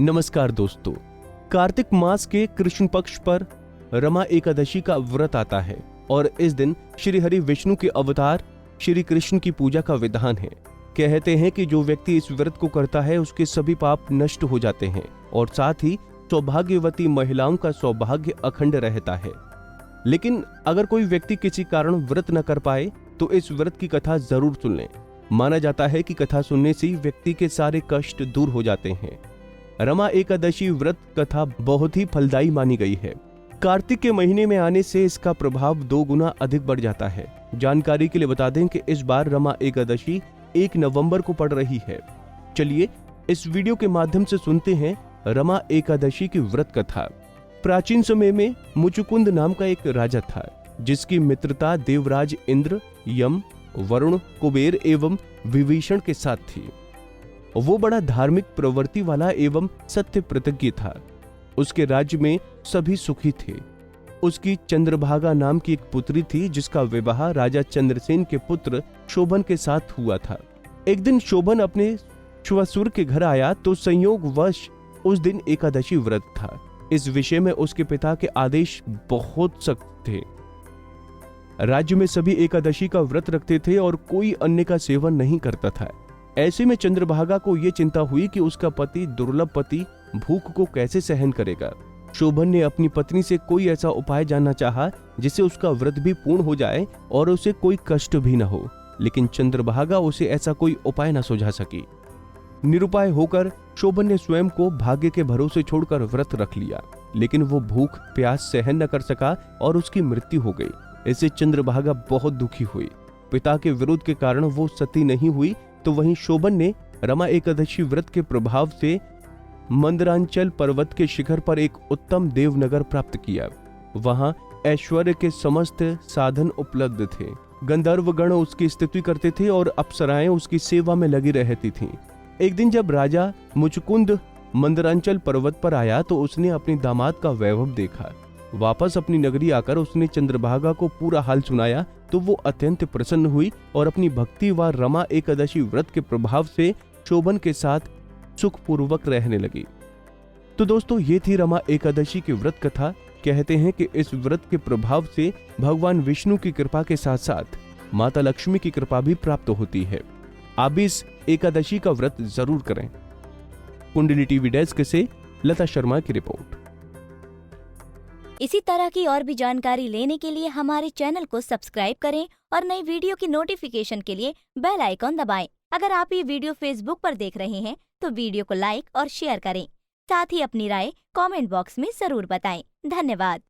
नमस्कार दोस्तों, कार्तिक मास के कृष्ण पक्ष पर रमा एकादशी का व्रत आता है और इस दिन श्री हरि विष्णु के अवतार श्री कृष्ण की पूजा का विधान है। कहते हैं कि जो व्यक्ति इस व्रत को करता है उसके सभी पाप नष्ट हो जाते हैं और साथ ही सौभाग्यवती महिलाओं का सौभाग्य अखंड रहता है। लेकिन अगर कोई व्यक्ति किसी कारण व्रत न कर पाए तो इस व्रत की कथा जरूर सुन लें। माना जाता है कि कथा सुनने से व्यक्ति के सारे कष्ट दूर हो जाते हैं। रमा एकादशी व्रत कथा बहुत ही फलदायी मानी गई है। कार्तिक के महीने में आने से इसका प्रभाव 2 गुना अधिक बढ़ जाता है। जानकारी के लिए बता दें कि इस बार रमा एकादशी 1 नवंबर को पड़ रही है। चलिए इस वीडियो के माध्यम से सुनते हैं रमा एकादशी की व्रत कथा। प्राचीन समय में मुचुकुंद नाम का एक राजा था जिसकी मित्रता देवराज इंद्र, यम, वरुण, कुबेर एवं विभीषण के साथ थी। वो बड़ा धार्मिक प्रवृत्ति वाला एवं सत्य प्रतिज्ञ था। उसके राज्य में सभी सुखी थे। उसकी चंद्रभागा नाम की एक पुत्री थी जिसका विवाह राजा चंद्रसेन के पुत्र शोभन के साथ हुआ था। एक दिन शोभन अपने श्वशुर के घर आया तो संयोगवश उस दिन एकादशी व्रत था। इस विषय में उसके पिता के आदेश बहुत सख्त थे। राज्य में सभी एकादशी का व्रत रखते थे और कोई अन्य का सेवन नहीं करता था। ऐसे में चंद्रभागा को यह चिंता हुई कि उसका पति, दुर्लभ पति, भूख को कैसे सहन करेगा। शोभन ने अपनी पत्नी से कोई ऐसा उपाय जानना चाहा जिससे उसका व्रत भी पूर्ण हो जाए और उसे कोई कष्ट भी न हो, लेकिन चंद्रभागा उसे ऐसा कोई उपाय न सुझा सकी। निरुपाय होकर शोभन ने स्वयं को भाग्य के भरोसे छोड़कर व्रत रख लिया, लेकिन वो भूख प्यास सहन न कर सका और उसकी मृत्यु हो गई। इससे चंद्रभागा बहुत दुखी हुई। पिता के विरोध के कारण वो सती नहीं हुई तो वहीं शोभन ने रमा एकादशी व्रत के प्रभाव से मंदरांचल पर्वत के शिखर पर एक उत्तम देवनगर प्राप्त किया। वहां ऐश्वर्य के समस्त साधन उपलब्ध थे। गंधर्वगण उसकी स्तुति करते थे और अप्सराएं उसकी सेवा में लगी रहती थीं। एक दिन जब राजा मुचकुंद मंदरांचल पर्वत पर आया तो उसने अपने दामाद का वैभव देखा। वापस अपनी नगरी आकर उसने चंद्रभागा को पूरा हाल सुनाया तो वो अत्यंत प्रसन्न हुई और अपनी भक्ति व रमा एकादशी व्रत के प्रभाव से शोभन के साथ सुखपूर्वक रहने लगी। तो दोस्तों, ये थी रमा एकादशी की व्रत कथा। कहते हैं कि इस व्रत के प्रभाव से भगवान विष्णु की कृपा के साथ साथ माता लक्ष्मी की कृपा भी प्राप्त होती है। आप भी इस एकादशी का व्रत जरूर करें। कुंडली टीवी डेस्क से लता शर्मा की रिपोर्ट। इसी तरह की और भी जानकारी लेने के लिए हमारे चैनल को सब्सक्राइब करें और नई वीडियो की नोटिफिकेशन के लिए बेल आइकॉन दबाएं। अगर आप ये वीडियो फेसबुक पर देख रहे हैं तो वीडियो को लाइक और शेयर करें। साथ ही अपनी राय कमेंट बॉक्स में जरूर बताएं। धन्यवाद।